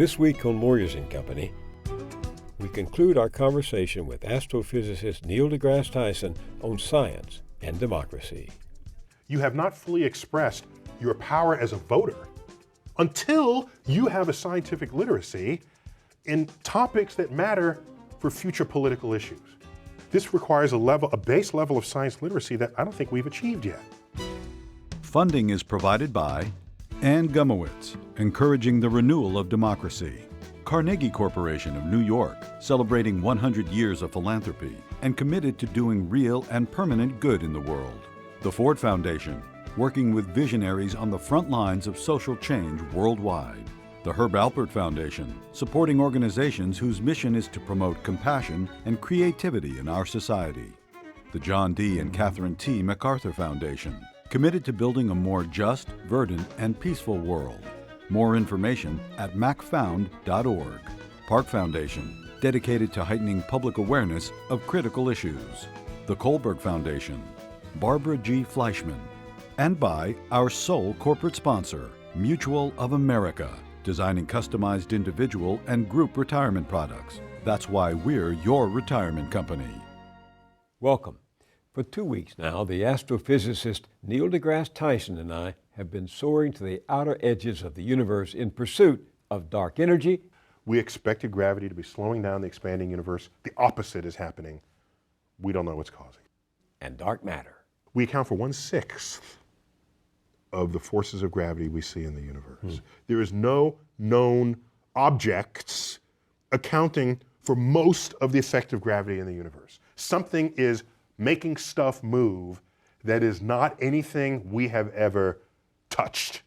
This week on Moyers Company, we conclude our conversation with astrophysicist Neil deGrasse Tyson on science and democracy. You have not fully expressed your power as a voter until you have a scientific literacy in topics that matter for future political issues. This requires a base level of science literacy that I don't think we've achieved yet. Funding is provided by Ann Gumowitz, encouraging the renewal of democracy. Carnegie Corporation of New York, celebrating 100 years of philanthropy and committed to doing real and permanent good in the world. The Ford Foundation, working with visionaries on the front lines of social change worldwide. The Herb Alpert Foundation, supporting organizations whose mission is to promote compassion and creativity in our society. The John D. and Catherine T. MacArthur Foundation, committed to building a more just, verdant, and peaceful world. More information at macfound.org. Park Foundation, dedicated to heightening public awareness of critical issues. The Kohlberg Foundation, Barbara G. Fleischman. And by our sole corporate sponsor, Mutual of America, designing customized individual and group retirement products. That's why we're your retirement company. Welcome. For 2 weeks now, the astrophysicist Neil deGrasse Tyson and I have been soaring to the outer edges of the universe in pursuit of dark energy. We expected gravity to be slowing down the expanding universe. The opposite is happening. We don't know what's causing. And dark matter. We account for 1/6 of the forces of gravity we see in the universe. There is no known objects accounting for most of the effect of gravity in the universe. Something is making stuff move that is not anything we have ever touched.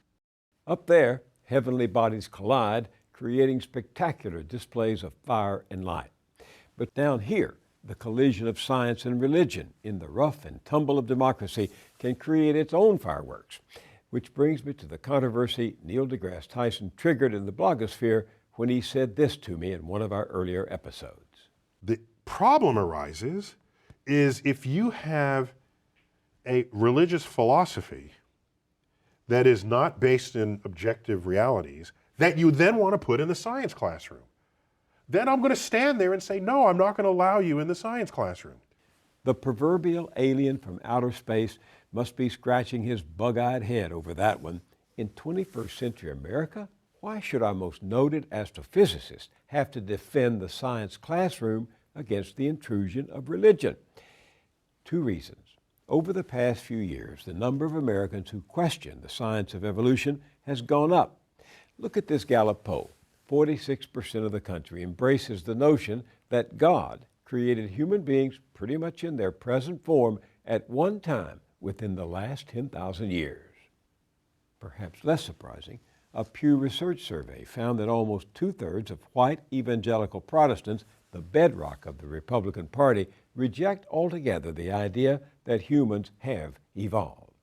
Up there, heavenly bodies collide, creating spectacular displays of fire and light. But down here, the collision of science and religion in the rough and tumble of democracy can create its own fireworks. Which brings me to the controversy Neil deGrasse Tyson triggered in the blogosphere when he said this to me in one of our earlier episodes. The problem arises is if you have a religious philosophy that is not based in objective realities that you then want to put in the science classroom. Then I'm going to stand there and say, no, I'm not going to allow you in the science classroom. The proverbial alien from outer space must be scratching his bug-eyed head over that one. In 21st century America, why should our most noted astrophysicist have to defend the science classroom against the intrusion of religion? 2 reasons. Over the past few years, the number of Americans who question the science of evolution has gone up. Look at this Gallup poll. 46% of the country embraces the notion that God created human beings pretty much in their present form at one time within the last 10,000 years. Perhaps less surprising, a Pew Research survey found that almost 2/3 of white evangelical Protestants, the bedrock of the Republican Party, reject altogether the idea that humans have evolved.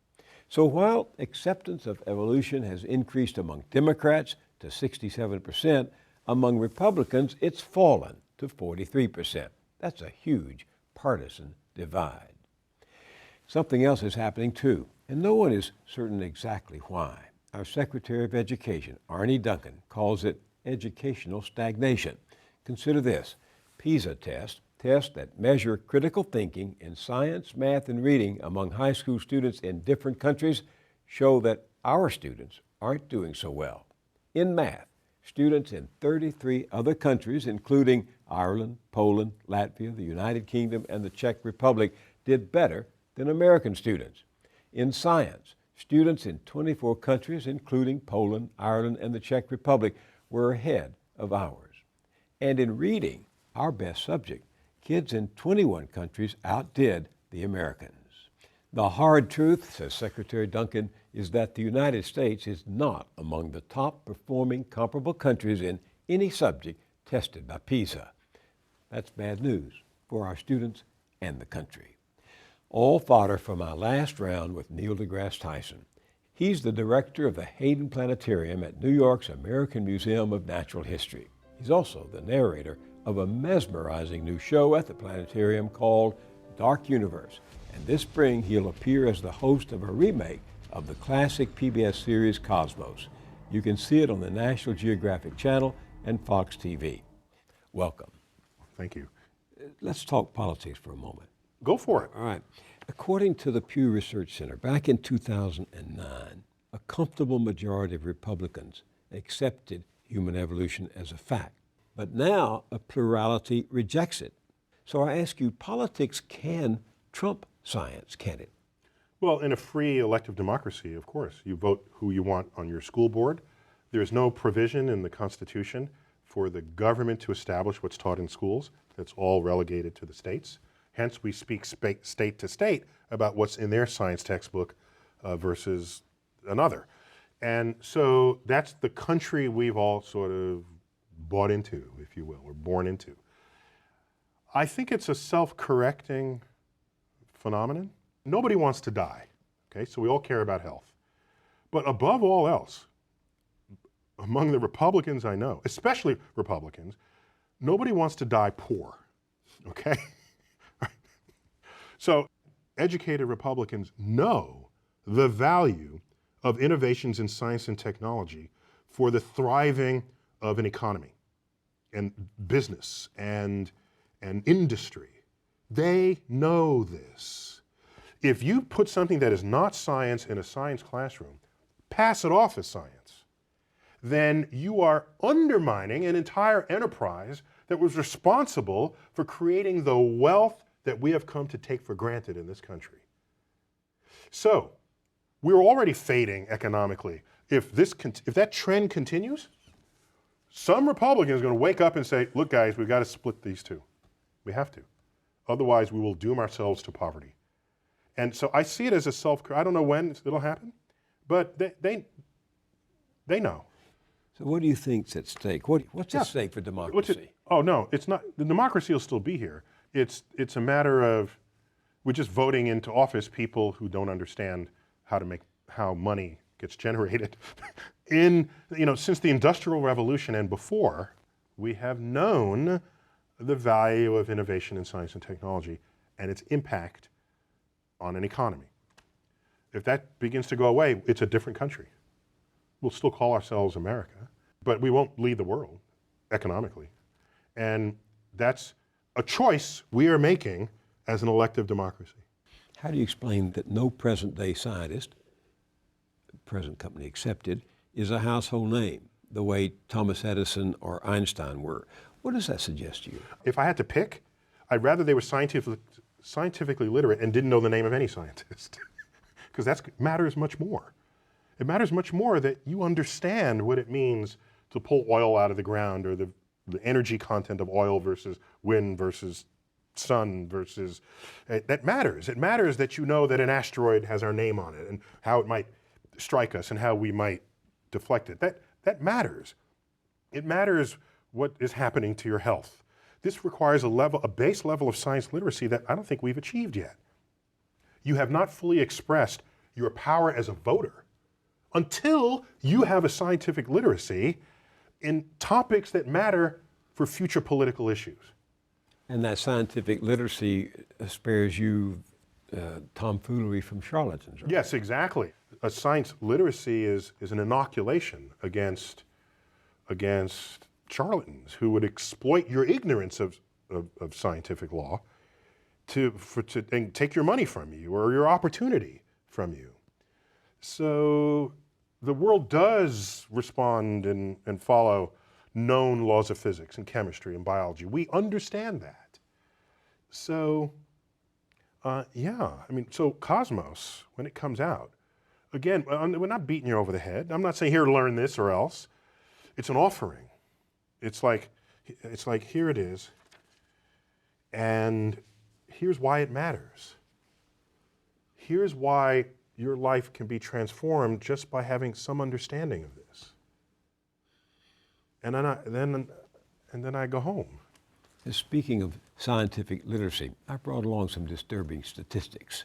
So while acceptance of evolution has increased among Democrats to 67%, among Republicans it's fallen to 43%. That's a huge partisan divide. Something else is happening too, and no one is certain exactly why. Our Secretary of Education, Arne Duncan, calls it educational stagnation. Consider this. PISA tests that measure critical thinking in science, math, and reading among high school students in different countries show that our students aren't doing so well. In math, students in 33 other countries, including Ireland, Poland, Latvia, the United Kingdom, and the Czech Republic, did better than American students. In science, students in 24 countries, including Poland, Ireland, and the Czech Republic, were ahead of ours. And in reading, our best subject, kids in 21 countries outdid the Americans. The hard truth, says Secretary Duncan, is that the United States is not among the top performing comparable countries in any subject tested by PISA. That's bad news for our students and the country. All fodder for my last round with Neil deGrasse Tyson. He's the director of the Hayden Planetarium at New York's American Museum of Natural History. He's also the narrator of a mesmerizing new show at the planetarium called Dark Universe. And this spring, he'll appear as the host of a remake of the classic PBS series Cosmos. You can see it on the National Geographic Channel and Fox TV. Welcome. Thank you. Let's talk politics for a moment. Go for it. All right. According to the Pew Research Center, back in 2009, a comfortable majority of Republicans accepted human evolution as a fact. But now a plurality rejects it. So I ask you, politics can trump science, can it? Well, in a free elective democracy, of course, you vote who you want on your school board. There's no provision in the Constitution for the government to establish what's taught in schools. That's all relegated to the states. Hence, we speak state to state about what's in their science textbook versus another. And so that's the country we've all sort of bought into, if you will, or born into. I think it's a self-correcting phenomenon. Nobody wants to die, okay? So we all care about health. But above all else, among the Republicans I know, especially Republicans, nobody wants to die poor, okay? So educated Republicans know the value of innovations in science and technology for the thriving of an economy and business and industry. They know this. If you put something that is not science in a science classroom, pass it off as science, then you are undermining an entire enterprise that was responsible for creating the wealth that we have come to take for granted in this country. So, we're already fading economically. If that trend continues, some Republican is going to wake up and say, look guys, we've got to split these two. We have to. Otherwise, we will doom ourselves to poverty. And so I see it as a I don't know when it'll happen, but they know. So what do you think's at stake? What's at stake for democracy? Oh no, it's not. The democracy will still be here. It's a matter of we're just voting into office people who don't understand how money gets generated. Since the Industrial Revolution and before, we have known the value of innovation in science and technology and its impact on an economy. If that begins to go away, it's a different country. We'll still call ourselves America, but we won't lead the world economically. And that's a choice we are making as an elective democracy. How do you explain that no present-day scientist, present company accepted, is a household name, the way Thomas Edison or Einstein were? What does that suggest to you? If I had to pick, I'd rather they were scientifically literate and didn't know the name of any scientist, because that matters much more. It matters much more that you understand what it means to pull oil out of the ground, or the energy content of oil versus wind versus sun versus, that matters. It matters that you know that an asteroid has our name on it and how it might strike us and how we might deflect it. That matters. It matters what is happening to your health. This requires a base level of science literacy that I don't think we've achieved yet. You have not fully expressed your power as a voter until you have a scientific literacy in topics that matter for future political issues. And that scientific literacy spares you tomfoolery from charlatans, right? Yes, exactly. A science literacy is an inoculation against charlatans who would exploit your ignorance of scientific law and take your money from you or your opportunity from you. So the world does respond and follow known laws of physics and chemistry and biology. We understand that. So, so Cosmos, when it comes out, again, we're not beating you over the head. I'm not saying here to learn this or else. It's an offering. It's like here it is, and here's why it matters. Here's why your life can be transformed just by having some understanding of this. And then I go home. Speaking of scientific literacy, I brought along some disturbing statistics.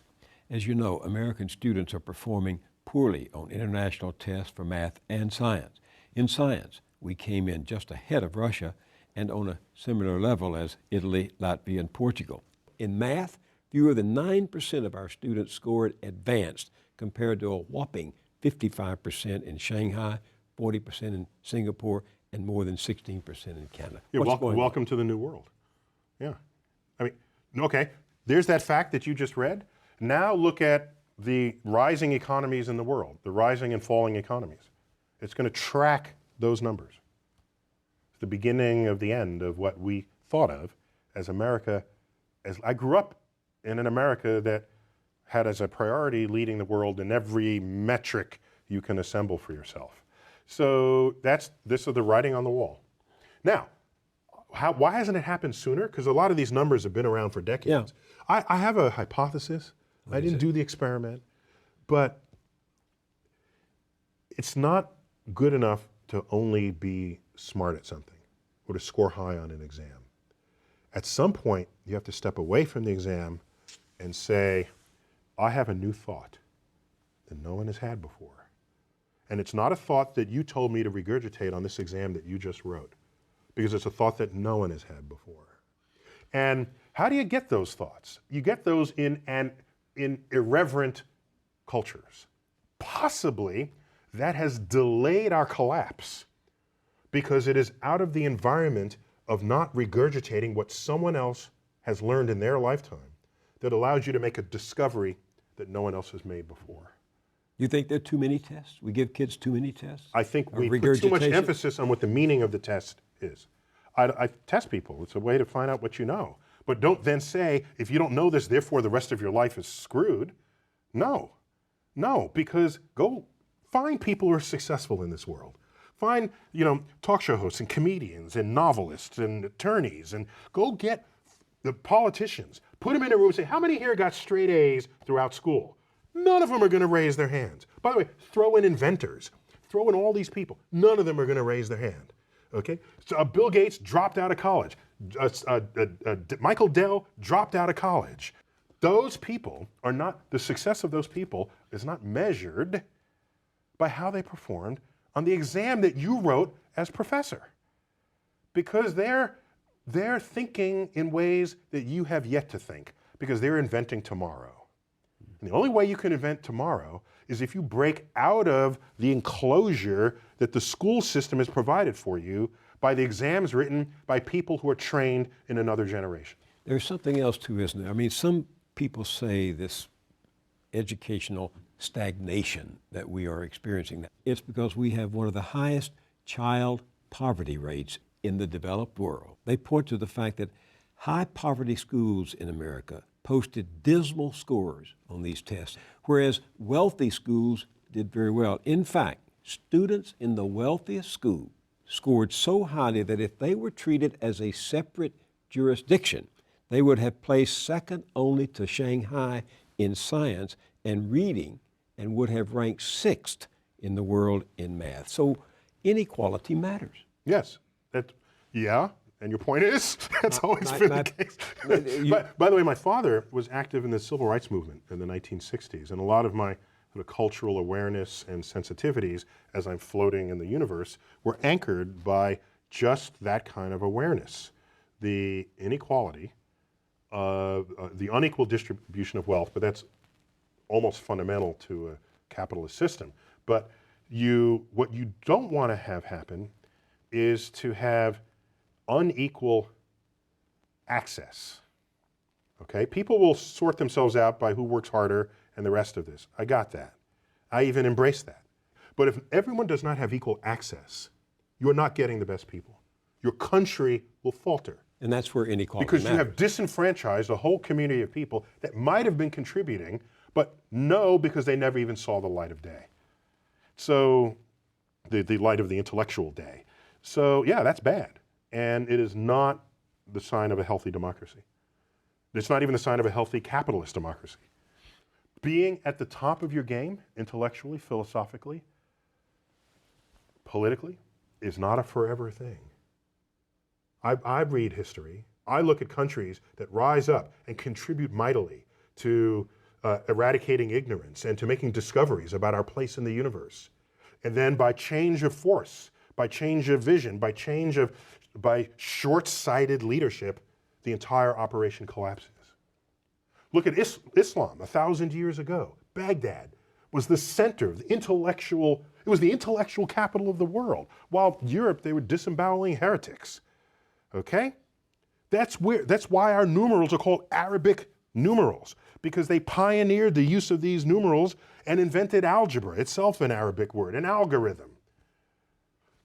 As you know, American students are performing poorly on international tests for math and science. In science, we came in just ahead of Russia and on a similar level as Italy, Latvia, and Portugal. In math, fewer than 9% of our students scored advanced compared to a whopping 55% in Shanghai, 40% in Singapore, and more than 16% in Canada. Yeah, What's going on? welcome to the new world. Yeah. I mean, okay, there's that fact that you just read. Now look at the rising economies in the world, the rising and falling economies. It's going to track those numbers. It's the beginning of the end of what we thought of as America. As I grew up in an America that had as a priority leading the world in every metric you can assemble for yourself. So this is the writing on the wall. Now, why hasn't it happened sooner? Because a lot of these numbers have been around for decades. Yeah. I have a hypothesis. I didn't do the experiment, but it's not good enough to only be smart at something or to score high on an exam. At some point, you have to step away from the exam and say, I have a new thought that no one has had before. And it's not a thought that you told me to regurgitate on this exam that you just wrote, because it's a thought that no one has had before. And how do you get those thoughts? You get those in irreverent cultures. Possibly that has delayed our collapse because it is out of the environment of not regurgitating what someone else has learned in their lifetime that allows you to make a discovery that no one else has made before. You think there are too many tests? We give kids too many tests? I think Or we put too much regurgitation? emphasis on what the meaning of the test is. I test people. It's a way to find out what you know. But don't then say, if you don't know this, therefore the rest of your life is screwed. No, because go find people who are successful in this world. Find, talk show hosts and comedians and novelists and attorneys, and go get the politicians. Put them in a room and say, how many here got straight A's throughout school? None of them are going to raise their hands. By the way, throw in inventors. Throw in all these people. None of them are going to raise their hand. Okay? So, Bill Gates dropped out of college. Michael Dell dropped out of college. Those people are not, the success of those people is not measured by how they performed on the exam that you wrote as professor. Because they're thinking in ways that you have yet to think, because they're inventing tomorrow. And the only way you can invent tomorrow is if you break out of the enclosure that the school system has provided for you by the exams written by people who are trained in another generation. There's something else too, isn't there? I mean, some people say this educational stagnation that we are experiencing. It's because we have one of the highest child poverty rates in the developed world. They point to the fact that high poverty schools in America posted dismal scores on these tests, whereas wealthy schools did very well. In fact, students in the wealthiest school scored so highly that if they were treated as a separate jurisdiction, they would have placed second only to Shanghai in science and reading and would have ranked sixth in the world in math. So inequality matters. Yes. And your point is, that's always been the case. By the way, my father was active in the civil rights movement in the 1960s, and a lot of my sort of cultural awareness and sensitivities as I'm floating in the universe were anchored by just that kind of awareness. The inequality, the unequal distribution of wealth, but that's almost fundamental to a capitalist system. But what you don't want to have happen is to have unequal access. Okay? People will sort themselves out by who works harder and the rest of this. I got that. I even embrace that. But if everyone does not have equal access, you're not getting the best people. Your country will falter. And that's where inequality because matters. you have disenfranchised a whole community of people that might have been contributing, but no, because they never even saw the light of day. So, the light of the intellectual day. So, yeah, that's bad. And it is not the sign of a healthy democracy. It's not even the sign of a healthy capitalist democracy. Being at the top of your game, intellectually, philosophically, politically, is not a forever thing. I read history. I look at countries that rise up and contribute mightily to eradicating ignorance and to making discoveries about our place in the universe. And then by change of force, by change of vision, by short-sighted leadership, the entire operation collapses. Look at Islam 1,000 years ago. Baghdad was the center of the intellectual It was the intellectual capital of the world. While Europe, they were disemboweling heretics. Okay? That's why our numerals are called Arabic numerals, because they pioneered the use of these numerals and invented algebra, itself an Arabic word, an algorithm.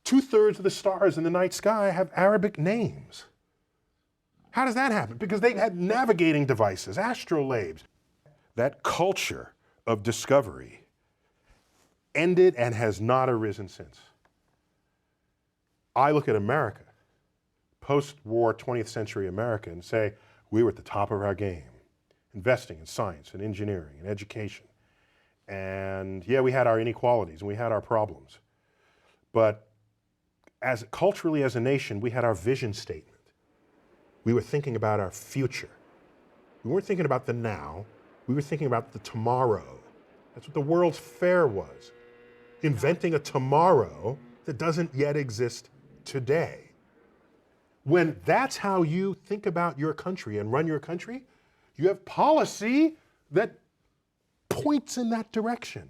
2/3 of the stars in the night sky have Arabic names. How does that happen? Because they had navigating devices, astrolabes. That culture of discovery ended and has not arisen since. I look at America, post-war 20th century America, and say, we were at the top of our game, investing in science and engineering and education. And yeah, we had our inequalities and we had our problems. But culturally as a nation, we had our vision statement. We were thinking about our future. We weren't thinking about the now, we were thinking about the tomorrow. That's what the World's Fair was. Inventing a tomorrow that doesn't yet exist today. When that's how you think about your country and run your country, you have policy that points in that direction.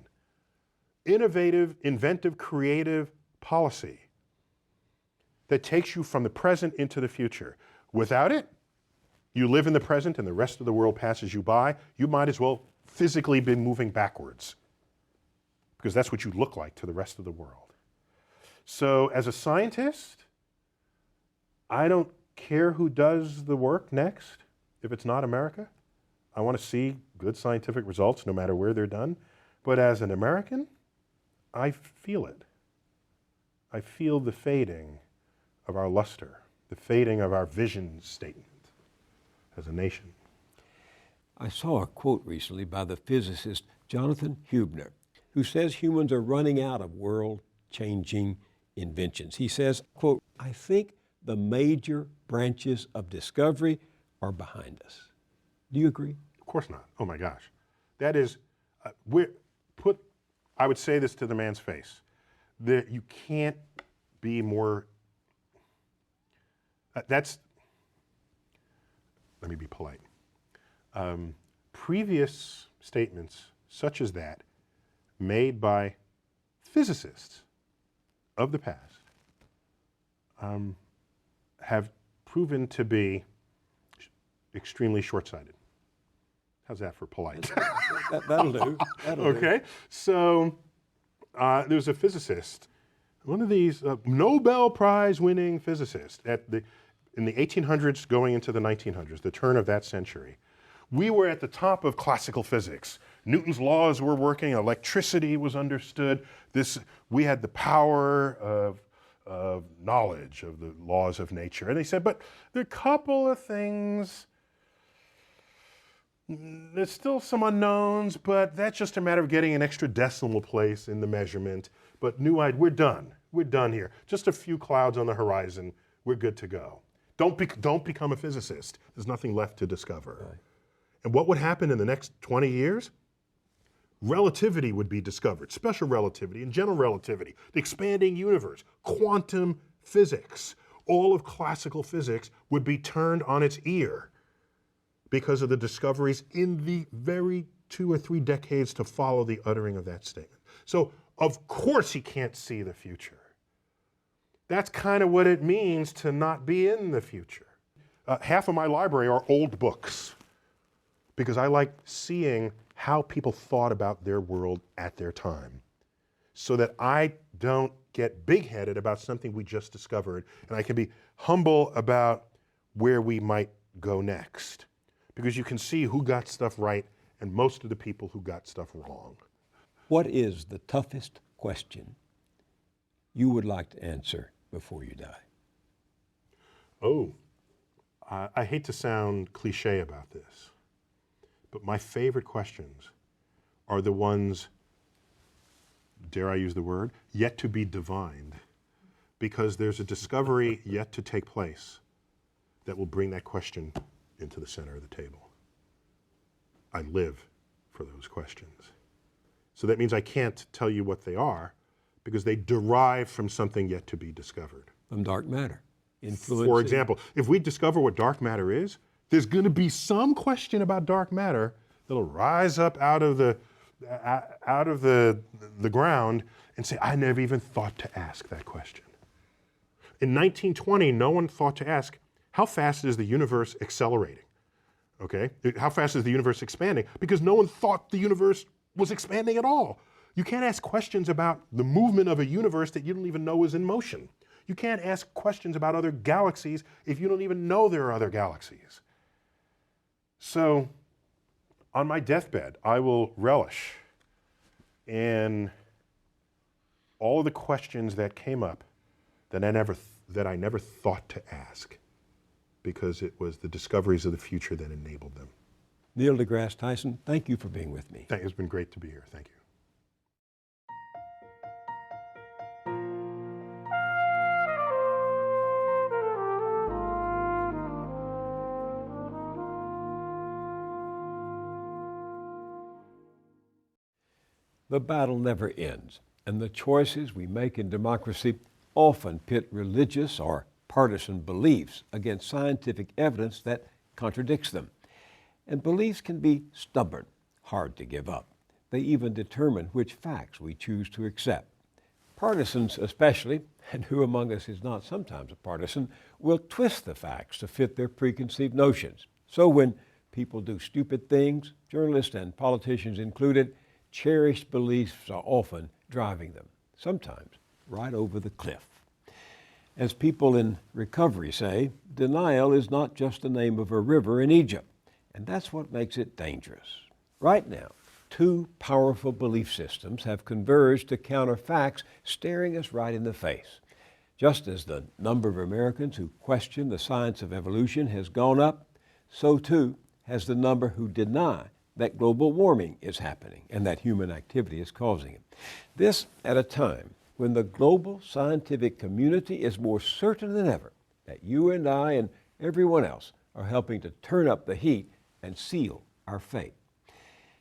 Innovative, inventive, creative policy that takes you from the present into the future. Without it, you live in the present and the rest of the world passes you by. You might as well physically be moving backwards, because that's what you look like to the rest of the world. So as a scientist, I don't care who does the work next. If it's not America, I want to see good scientific results no matter where they're done. But as an American, I feel it. I feel the fading of our luster, the fading of our vision statement as a nation. I saw a quote recently by the physicist Jonathan Hubner, who says humans are running out of world-changing inventions. He says, quote, I think the major branches of discovery are behind us. Do you agree? Of course not. Oh my gosh. That is, I would say this to the man's face, that you can't be more, let me be polite. Previous statements such as that made by physicists of the past have proven to be extremely short-sighted. How's that for polite? That'll do. Okay, so there's a physicist, one of these Nobel Prize winning physicists in the 1800s going into the 1900s, the turn of that century. We were at the top of classical physics. Newton's laws were working, electricity was understood. We had the power of knowledge of the laws of nature. And they said, but there are a couple of things, there's still some unknowns, but that's just a matter of getting an extra decimal place in the measurement. But we're done. We're done here. Just a few clouds on the horizon. We're good to go. Don't become a physicist. There's nothing left to discover. Right. And what would happen in the next 20 years? Relativity would be discovered, special relativity and general relativity, the expanding universe, quantum physics. All of classical physics would be turned on its ear because of the discoveries in the very 2 or 3 decades to follow the uttering of that statement. So, of course he can't see the future. That's kind of what it means to not be in the future. Half of my library are old books, because I like seeing how people thought about their world at their time, so that I don't get big-headed about something we just discovered, and I can be humble about where we might go next, because you can see who got stuff right and most of the people who got stuff wrong. What is the toughest question you would like to answer before you die? Oh, I hate to sound cliche about this, but my favorite questions are the ones, dare I use the word, yet to be divined, because there's a discovery yet to take place that will bring that question into the center of the table. I live for those questions. So that means I can't tell you what they are, because they derive from something yet to be discovered. From dark matter. Influencing. For example, if we discover what dark matter is, there's going to be some question about dark matter that'll rise up out of the ground and say, I never even thought to ask that question. In 1920, no one thought to ask, how fast is the universe accelerating? Okay, how fast is the universe expanding? Because no one thought the universe was expanding at all. You can't ask questions about the movement of a universe that you don't even know is in motion. You can't ask questions about other galaxies if you don't even know there are other galaxies. So, on my deathbed, I will relish in all of the questions that came up that I never thought to ask, because it was the discoveries of the future that enabled them. Neil deGrasse Tyson, thank you for being with me. It's been great to be here. Thank you. The battle never ends, and the choices we make in democracy often pit religious or partisan beliefs against scientific evidence that contradicts them. And beliefs can be stubborn, hard to give up. They even determine which facts we choose to accept. Partisans especially, and who among us is not sometimes a partisan, will twist the facts to fit their preconceived notions. So when people do stupid things, journalists and politicians included, cherished beliefs are often driving them, sometimes right over the cliff. As people in recovery say, denial is not just the name of a river in Egypt, and that's what makes it dangerous. Right now, two powerful belief systems have converged to counter facts staring us right in the face. Just as the number of Americans who question the science of evolution has gone up, so too has the number who deny that global warming is happening and that human activity is causing it. This at a time when the global scientific community is more certain than ever that you and I and everyone else are helping to turn up the heat and seal our fate.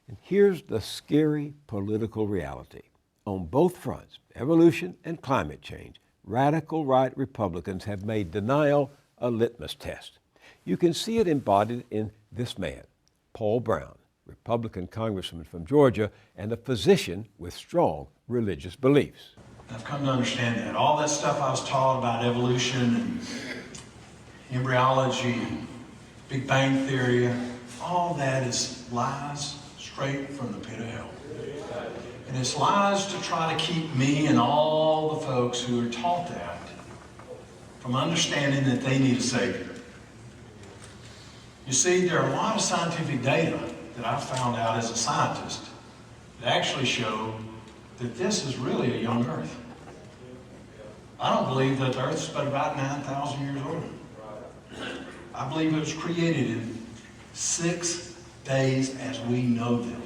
And here's the scary political reality. On both fronts, evolution and climate change, radical right Republicans have made denial a litmus test. You can see it embodied in this man, Paul Brown, Republican congressman from Georgia and a physician with strong religious beliefs. I've come to understand that all that stuff I was taught about evolution and embryology and Big Bang Theory, all that is lies straight from the pit of hell. And it's lies to try to keep me and all the folks who are taught that from understanding that they need a Savior. You see, there are a lot of scientific data that I found out as a scientist that actually show that this is really a young Earth. I don't believe that the Earth's but about 9,000 years old. I believe it was created in 6 days as we know them.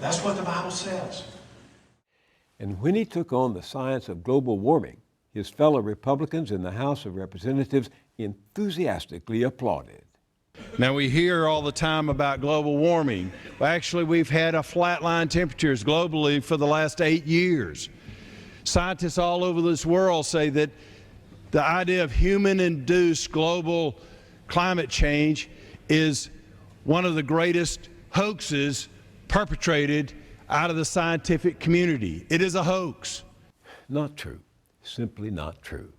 That's what the Bible says. And when he took on the science of global warming, his fellow Republicans in the House of Representatives enthusiastically applauded. Now, we hear all the time about global warming. Well, actually, we've had a flatline temperatures globally for the last 8 years. Scientists all over this world say that the idea of human-induced global climate change is one of the greatest hoaxes perpetrated out of the scientific community. It is a hoax. Not true. Simply not true.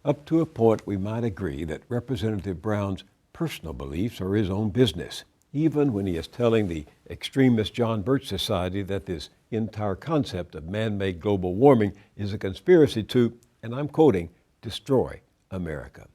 Up to a point, we might agree that Representative Brown's personal beliefs are his own business, even when he is telling the extremist John Birch Society that this entire concept of man-made global warming is a conspiracy to, and I'm quoting, destroy America.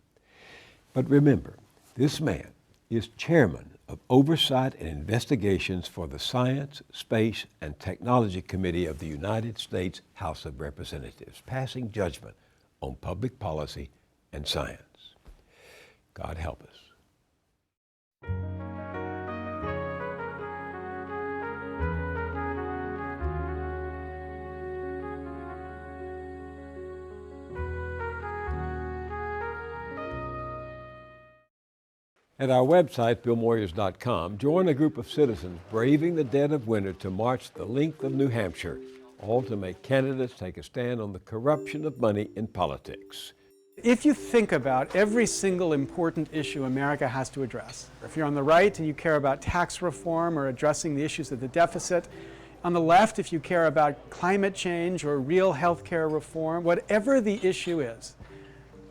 But remember, this man is chairman of Oversight and Investigations for the Science, Space, and Technology Committee of the United States House of Representatives, passing judgment on public policy and science. God help us. At our website, BillMoyers.com, join a group of citizens braving the dead of winter to march the length of New Hampshire, all to make candidates take a stand on the corruption of money in politics. If you think about every single important issue America has to address, if you're on the right and you care about tax reform or addressing the issues of the deficit, On the left, if you care about climate change or real healthcare reform, whatever the issue is,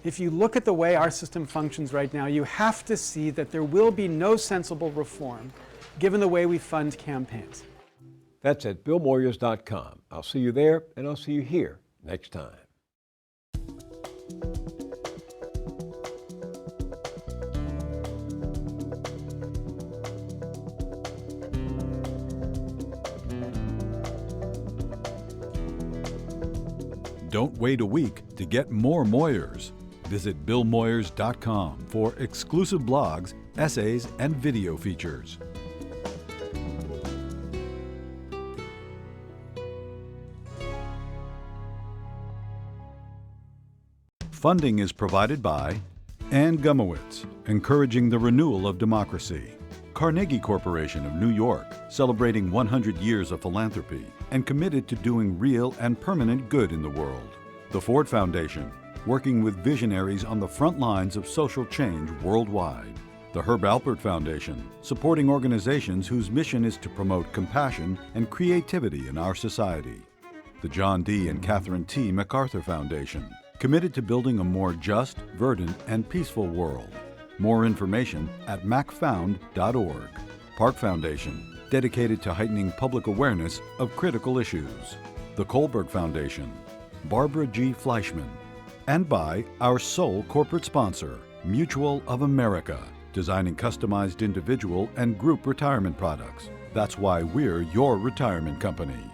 if you look at the way our system functions right now, you have to see that there will be no sensible reform given the way we fund campaigns. That's at BillMoyers.com. I'll see you there, and I'll see you here next time. Don't wait a week to get more Moyers. Visit BillMoyers.com for exclusive blogs, essays, and video features. Funding is provided by Ann Gumowitz, encouraging the renewal of democracy. Carnegie Corporation of New York, celebrating 100 years of philanthropy and committed to doing real and permanent good in the world. The Ford Foundation, working with visionaries on the front lines of social change worldwide. The Herb Alpert Foundation, supporting organizations whose mission is to promote compassion and creativity in our society. The John D. and Catherine T. MacArthur Foundation, committed to building a more just, verdant, and peaceful world. More information at macfound.org. Park Foundation, dedicated to heightening public awareness of critical issues. The Kohlberg Foundation, Barbara G. Fleischman. And by our sole corporate sponsor, Mutual of America, designing customized individual and group retirement products. That's why we're your retirement company.